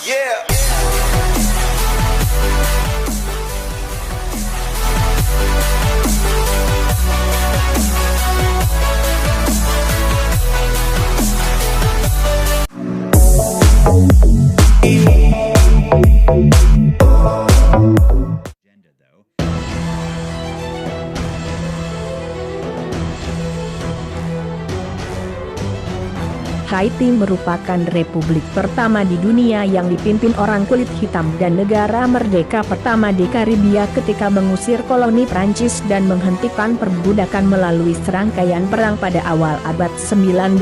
Yeah. Haiti merupakan republik pertama di dunia yang dipimpin orang kulit hitam dan negara merdeka pertama di Karibia ketika mengusir koloni Prancis dan menghentikan perbudakan melalui serangkaian perang pada awal abad 19.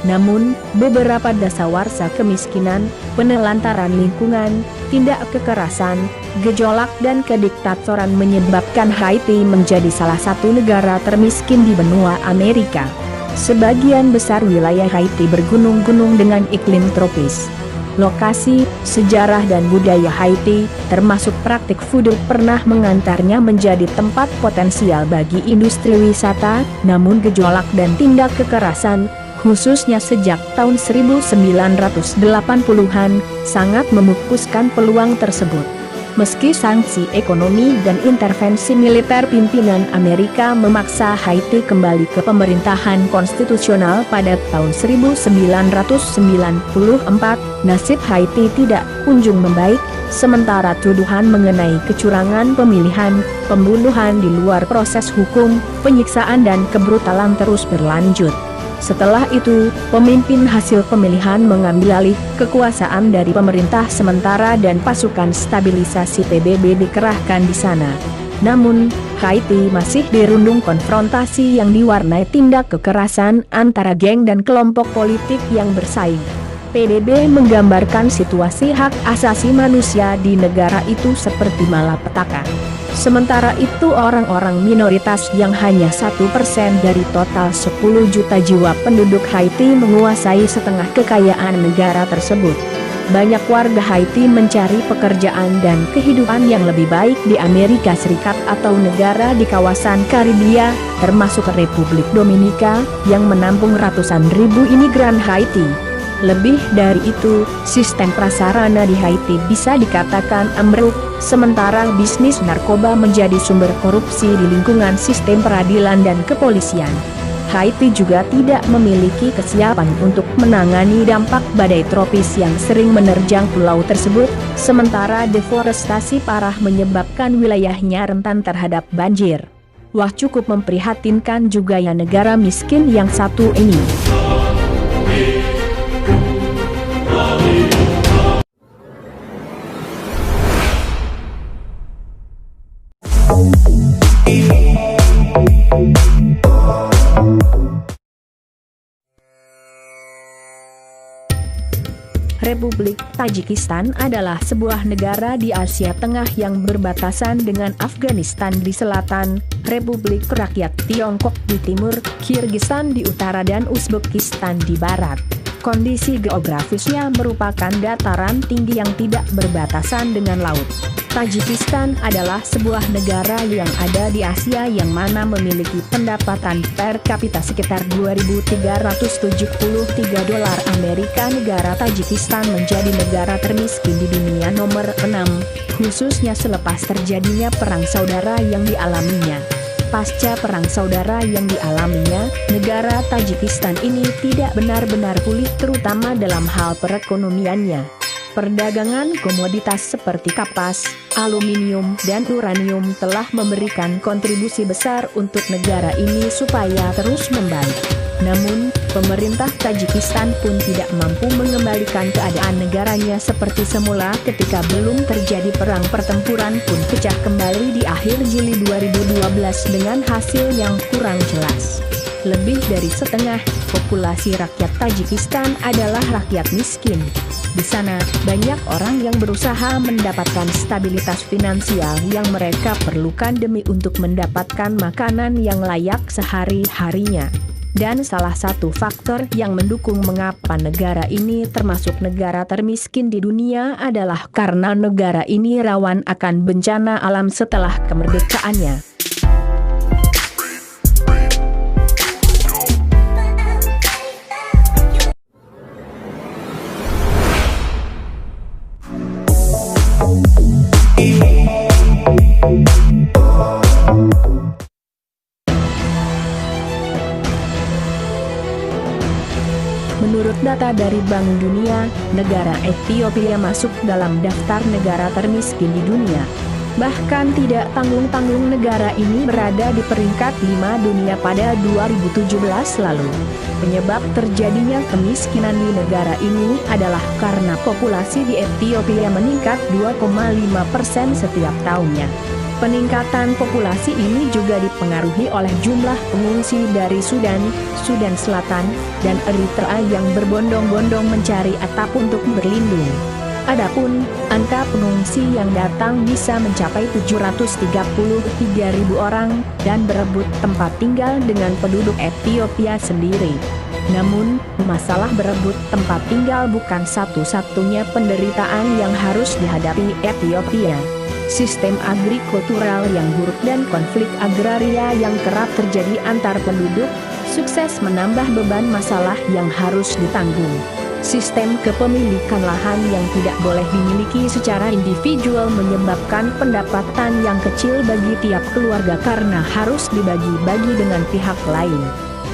Namun, beberapa dasawarsa kemiskinan, penelantaran lingkungan, tindak kekerasan, gejolak dan kediktatoran menyebabkan Haiti menjadi salah satu negara termiskin di benua Amerika. Sebagian besar wilayah Haiti bergunung-gunung dengan iklim tropis. Lokasi, sejarah dan budaya Haiti, termasuk praktik voodoo pernah mengantarnya menjadi tempat potensial bagi industri wisata, namun gejolak dan tindak kekerasan, khususnya sejak tahun 1980-an, sangat memupuskan peluang tersebut. Meski sanksi ekonomi dan intervensi militer pimpinan Amerika memaksa Haiti kembali ke pemerintahan konstitusional pada tahun 1994, nasib Haiti tidak kunjung membaik, sementara tuduhan mengenai kecurangan pemilihan, pembunuhan di luar proses hukum, penyiksaan dan kebrutalan terus berlanjut. Setelah itu, pemimpin hasil pemilihan mengambil alih kekuasaan dari pemerintah sementara dan pasukan stabilisasi PBB dikerahkan di sana. Namun, Haiti masih dirundung konfrontasi yang diwarnai tindak kekerasan antara geng dan kelompok politik yang bersaing. PBB menggambarkan situasi hak asasi manusia di negara itu seperti malapetaka. Sementara itu orang-orang minoritas yang hanya 1% dari total 10 juta jiwa penduduk Haiti menguasai setengah kekayaan negara tersebut. Banyak warga Haiti mencari pekerjaan dan kehidupan yang lebih baik di Amerika Serikat atau negara di kawasan Karibia, termasuk Republik Dominika, yang menampung ratusan ribu imigran Haiti. Lebih dari itu, sistem prasarana di Haiti bisa dikatakan ambruk, sementara bisnis narkoba menjadi sumber korupsi di lingkungan sistem peradilan dan kepolisian. Haiti juga tidak memiliki kesiapan untuk menangani dampak badai tropis yang sering menerjang pulau tersebut, sementara deforestasi parah menyebabkan wilayahnya rentan terhadap banjir. Wah, cukup memprihatinkan juga ya negara miskin yang satu ini. Republik Tajikistan adalah sebuah negara di Asia Tengah yang berbatasan dengan Afghanistan di selatan, Republik Rakyat Tiongkok di timur, Kirgistan di utara dan Uzbekistan di barat. Kondisi geografisnya merupakan dataran tinggi yang tidak berbatasan dengan laut. Tajikistan adalah sebuah negara yang ada di Asia yang mana memiliki pendapatan per kapita sekitar 2.373 dolar Amerika. Negara Tajikistan menjadi negara termiskin di dunia nomor 6, khususnya selepas terjadinya perang saudara yang dialaminya. Pasca perang saudara yang dialaminya, negara Tajikistan ini tidak benar-benar pulih terutama dalam hal perekonomiannya. Perdagangan komoditas seperti kapas, aluminium dan uranium telah memberikan kontribusi besar untuk negara ini supaya terus membaik. Namun, pemerintah Tajikistan pun tidak mampu mengembalikan keadaan negaranya seperti semula ketika belum terjadi perang. Pertempuran pun pecah kembali di akhir Juli 2012 dengan hasil yang kurang jelas. Lebih dari setengah populasi rakyat Tajikistan adalah rakyat miskin. Di sana, banyak orang yang berusaha mendapatkan stabilitas finansial yang mereka perlukan demi untuk mendapatkan makanan yang layak sehari-harinya. Dan salah satu faktor yang mendukung mengapa negara ini termasuk negara termiskin di dunia adalah karena negara ini rawan akan bencana alam setelah kemerdekaannya. data dari Bank Dunia, negara Ethiopia masuk dalam daftar negara termiskin di dunia. Bahkan tidak tanggung-tanggung negara ini berada di peringkat 5 dunia pada 2017 lalu. Penyebab terjadinya kemiskinan di negara ini adalah karena populasi di Ethiopia meningkat 2,5% setiap tahunnya. Peningkatan populasi ini juga dipengaruhi oleh jumlah pengungsi dari Sudan, Sudan Selatan, dan Eritrea yang berbondong-bondong mencari atap untuk berlindung. Adapun, angka pengungsi yang datang bisa mencapai 733.000 orang, dan berebut tempat tinggal dengan penduduk Ethiopia sendiri. Namun, masalah berebut tempat tinggal bukan satu-satunya penderitaan yang harus dihadapi Ethiopia. Sistem agrikultural yang buruk dan konflik agraria yang kerap terjadi antar penduduk, sukses menambah beban masalah yang harus ditanggung. Sistem kepemilikan lahan yang tidak boleh dimiliki secara individual menyebabkan pendapatan yang kecil bagi tiap keluarga karena harus dibagi-bagi dengan pihak lain.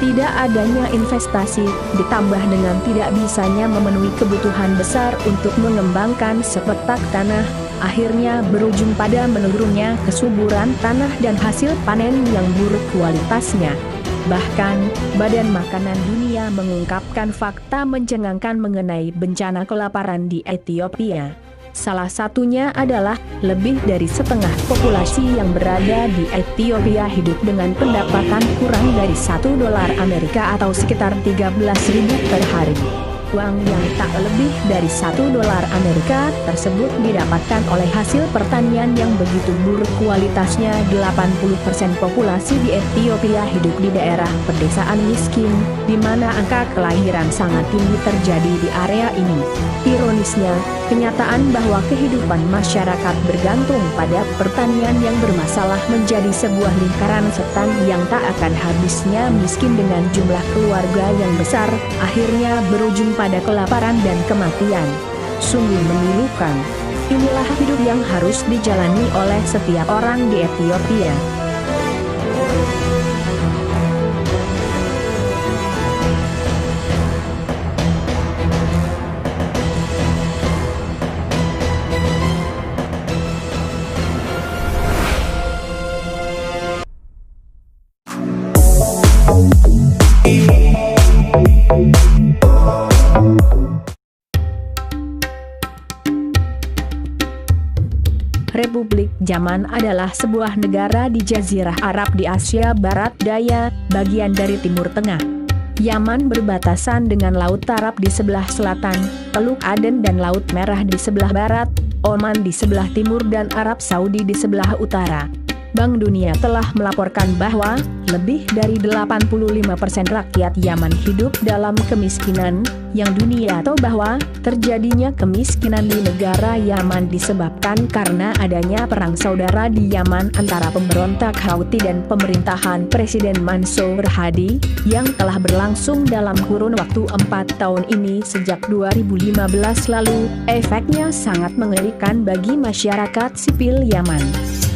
Tidak adanya investasi, ditambah dengan tidak bisanya memenuhi kebutuhan besar untuk mengembangkan sepetak tanah, akhirnya berujung pada menurunnya kesuburan tanah dan hasil panen yang buruk kualitasnya. Bahkan, Badan Makanan Dunia mengungkapkan fakta mencengangkan mengenai bencana kelaparan di Ethiopia. Salah satunya adalah, lebih dari setengah populasi yang berada di Ethiopia hidup dengan pendapatan kurang dari $1 Amerika atau sekitar 13.000 per hari. Uang yang tak lebih dari $1 Amerika tersebut didapatkan oleh hasil pertanian yang begitu buruk kualitasnya. 80% populasi di Ethiopia hidup di daerah pedesaan miskin, di mana angka kelahiran sangat tinggi terjadi di area ini. Ironisnya, kenyataan bahwa kehidupan masyarakat bergantung pada pertanian yang bermasalah menjadi sebuah lingkaran setan yang tak akan habisnya. Miskin dengan jumlah keluarga yang besar, akhirnya berujung pada kelaparan dan kematian. Sungguh memilukan. Inilah hidup yang harus dijalani oleh setiap orang di Ethiopia. Republik Yaman adalah sebuah negara di Jazirah Arab di Asia Barat Daya, bagian dari Timur Tengah. Yaman berbatasan dengan Laut Arab di sebelah selatan, Teluk Aden dan Laut Merah di sebelah barat, Oman di sebelah timur dan Arab Saudi di sebelah utara. Bank Dunia telah melaporkan bahwa lebih dari 85% rakyat Yaman hidup dalam kemiskinan, yang dunia tahu bahwa terjadinya kemiskinan di negara Yaman disebabkan karena adanya perang saudara di Yaman antara pemberontak Houthi dan pemerintahan Presiden Mansur Hadi, yang telah berlangsung dalam kurun waktu 4 tahun ini sejak 2015 lalu. Efeknya sangat mengerikan bagi masyarakat sipil Yaman.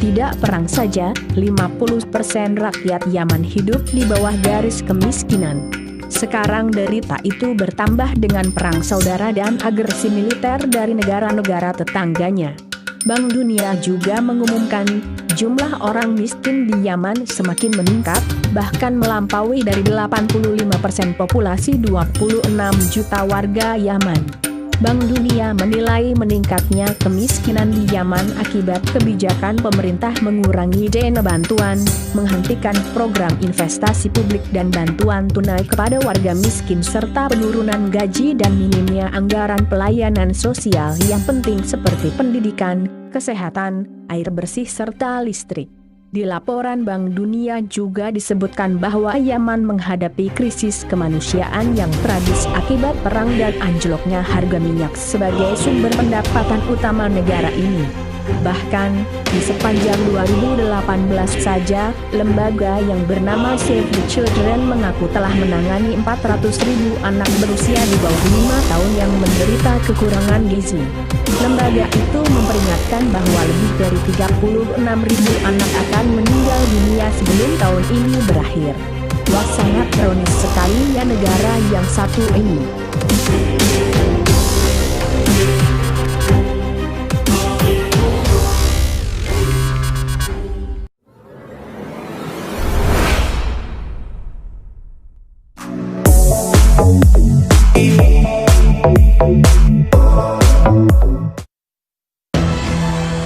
Tidak perang saja, 50% rakyat Yaman hidup di bawah garis kemiskinan. Sekarang derita itu bertambah dengan perang saudara dan agresi militer dari negara-negara tetangganya. Bank Dunia juga mengumumkan, jumlah orang miskin di Yaman semakin meningkat, bahkan melampaui dari 85% populasi 26 juta warga Yaman. Bank Dunia menilai meningkatnya kemiskinan di Yaman akibat kebijakan pemerintah mengurangi dana bantuan, menghentikan program investasi publik dan bantuan tunai kepada warga miskin serta penurunan gaji dan minimnya anggaran pelayanan sosial yang penting seperti pendidikan, kesehatan, air bersih serta listrik. Di laporan Bank Dunia juga disebutkan bahwa Yaman menghadapi krisis kemanusiaan yang tragis akibat perang dan anjloknya harga minyak sebagai sumber pendapatan utama negara ini. Bahkan, di sepanjang 2018 saja, lembaga yang bernama Save the Children mengaku telah menangani 400.000 anak berusia di bawah 5 tahun yang menderita kekurangan gizi. Lembaga itu memperingatkan bahwa lebih dari 36.000 anak akan meninggal dunia sebelum tahun ini berakhir. Wah, sangat ironis sekali ya negara yang satu ini.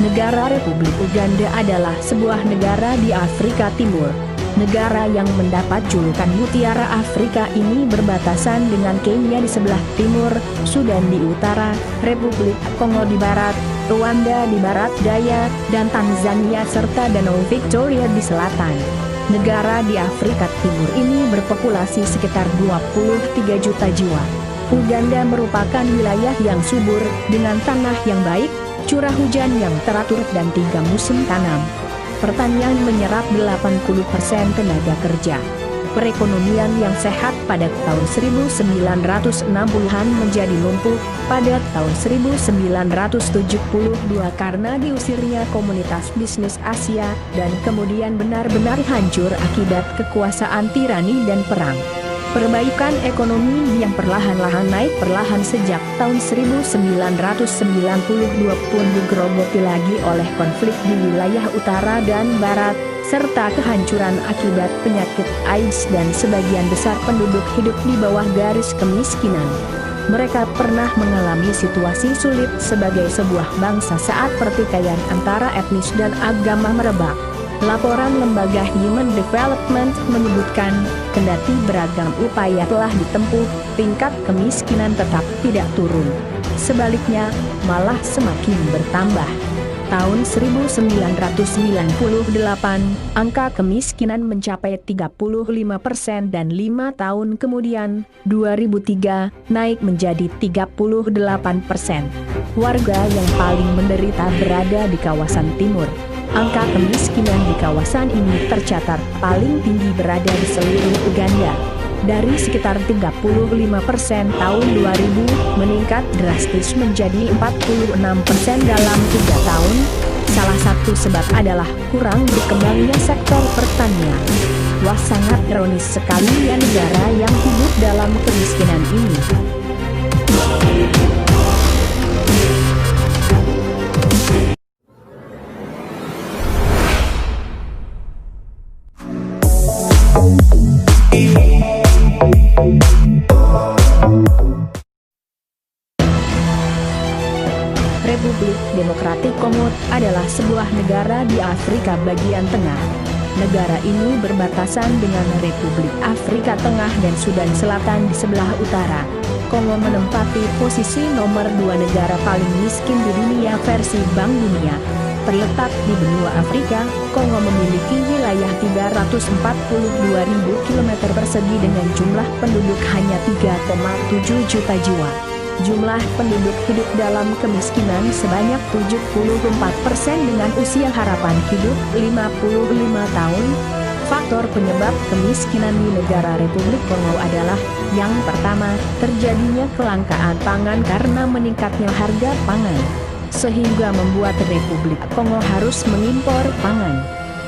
Negara Republik Uganda adalah sebuah negara di Afrika Timur. Negara yang mendapat julukan Mutiara Afrika ini berbatasan dengan Kenya di sebelah timur, Sudan di utara, Republik Kongo di barat, Rwanda di barat daya, dan Tanzania serta Danau Victoria di selatan. Negara di Afrika Timur ini berpopulasi sekitar 23 juta jiwa. Uganda merupakan wilayah yang subur, dengan tanah yang baik, curah hujan yang teratur dan 3 musim tanam. Pertanian menyerap 80% tenaga kerja. Perekonomian yang sehat pada tahun 1960-an menjadi lumpuh pada tahun 1972 karena diusirnya komunitas bisnis Asia dan kemudian benar-benar hancur akibat kekuasaan tirani dan perang. Perbaikan ekonomi yang perlahan-lahan naik perlahan sejak tahun 1992 pun digerogoti lagi oleh konflik di wilayah utara dan barat, serta kehancuran akibat penyakit AIDS dan sebagian besar penduduk hidup di bawah garis kemiskinan. Mereka pernah mengalami situasi sulit sebagai sebuah bangsa saat pertikaian antara etnis dan agama merebak. Laporan Lembaga Human Development menyebutkan, kendati beragam upaya telah ditempuh, tingkat kemiskinan tetap tidak turun. Sebaliknya, malah semakin bertambah. Tahun 1998, angka kemiskinan mencapai 35% dan 5 tahun kemudian, 2003, naik menjadi 38%. Warga yang paling menderita berada di kawasan timur. Angka kemiskinan di kawasan ini tercatat paling tinggi berada di seluruh Uganda. Dari sekitar 35% tahun 2000 meningkat drastis menjadi 46% dalam 3 tahun. Salah satu sebab adalah kurang berkembangnya sektor pertanian. Wah, sangat ironis sekali ya negara yang hidup dalam kemiskinan ini. Republik Demokratik Kongo adalah sebuah negara di Afrika bagian tengah. Negara ini berbatasan dengan Republik Afrika Tengah dan Sudan Selatan di sebelah utara. Kongo menempati posisi nomor 2 negara paling miskin di dunia versi Bank Dunia. Terletak di benua Afrika, Kongo memiliki wilayah 342.000 km persegi dengan jumlah penduduk hanya 3,7 juta jiwa. Jumlah penduduk hidup dalam kemiskinan sebanyak 74% dengan usia harapan hidup 55 tahun. Faktor penyebab kemiskinan di negara Republik Kongo adalah, yang pertama, terjadinya kelangkaan pangan karena meningkatnya harga pangan, sehingga membuat Republik Kongo harus mengimpor pangan.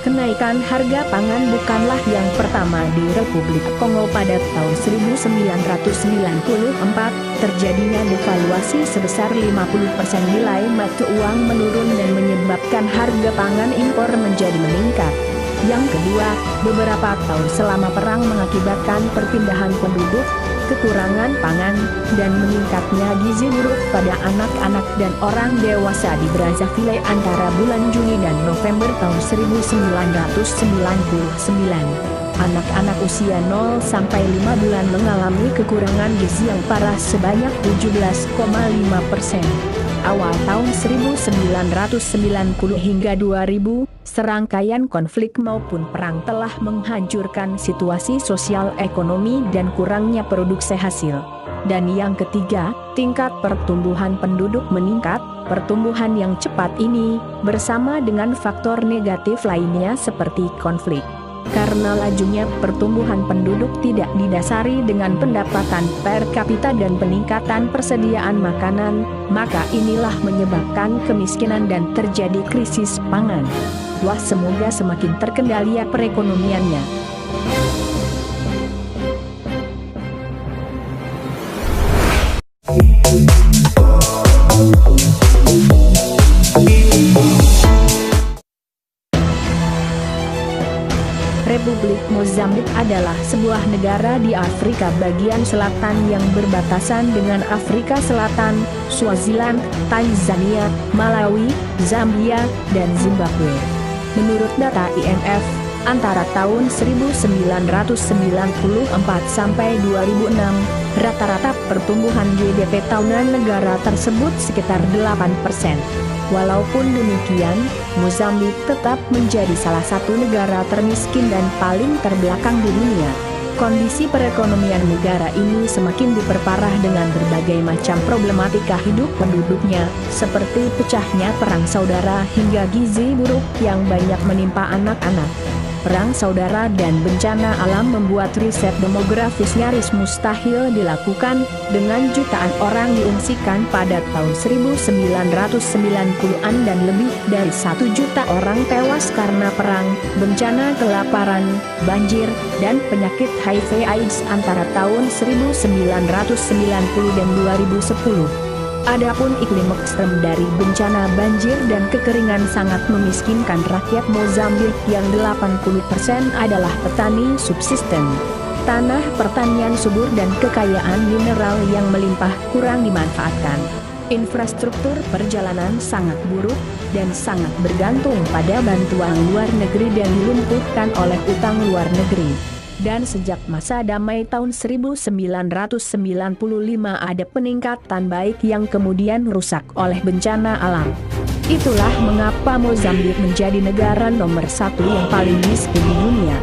Kenaikan harga pangan bukanlah yang pertama di Republik Kongo. Pada tahun 1994, terjadinya devaluasi sebesar 50%, nilai mata uang menurun dan menyebabkan harga pangan impor menjadi meningkat. Yang kedua, beberapa tahun selama perang mengakibatkan perpindahan penduduk, kekurangan pangan, dan meningkatnya gizi buruk pada anak-anak dan orang dewasa di Brazzaville antara bulan Juni dan November tahun 1999. Anak-anak usia 0 sampai 5 bulan mengalami kekurangan gizi yang parah sebanyak 17,5%. Awal tahun 1990 hingga 2000, serangkaian konflik maupun perang telah menghancurkan situasi sosial ekonomi dan kurangnya produksi hasil. Dan yang ketiga, tingkat pertumbuhan penduduk meningkat. Pertumbuhan yang cepat ini, bersama dengan faktor negatif lainnya seperti konflik. Karena lajunya pertumbuhan penduduk tidak didasari dengan pendapatan per kapita dan peningkatan persediaan makanan, maka inilah menyebabkan kemiskinan dan terjadi krisis pangan. Wah, semoga semakin terkendali perekonomiannya. Mozambik adalah sebuah negara di Afrika bagian selatan yang berbatasan dengan Afrika Selatan, Swaziland, Tanzania, Malawi, Zambia, dan Zimbabwe. Menurut data IMF, antara tahun 1994 sampai 2006, rata-rata pertumbuhan GDP tahunan negara tersebut sekitar 8%. Walaupun demikian, Mozambik tetap menjadi salah satu negara termiskin dan paling terbelakang di dunia. Kondisi perekonomian negara ini semakin diperparah dengan berbagai macam problematika hidup penduduknya, seperti pecahnya perang saudara hingga gizi buruk yang banyak menimpa anak-anak. Perang saudara dan bencana alam membuat riset demografis nyaris mustahil dilakukan, dengan jutaan orang diungsikan pada tahun 1990-an dan lebih dari 1 juta orang tewas karena perang, bencana kelaparan, banjir, dan penyakit HIV/AIDS antara tahun 1990 dan 2010. Adapun iklim ekstrem dari bencana banjir dan kekeringan sangat memiskinkan rakyat Mozambik yang 80% adalah petani subsisten. Tanah pertanian subur dan kekayaan mineral yang melimpah kurang dimanfaatkan. Infrastruktur perjalanan sangat buruk dan sangat bergantung pada bantuan luar negeri dan dilumpuhkan oleh utang luar negeri. Dan sejak masa damai tahun 1995 ada peningkatan baik yang kemudian rusak oleh bencana alam. Itulah mengapa Mozambik menjadi negara nomor 1 yang paling miskin di dunia.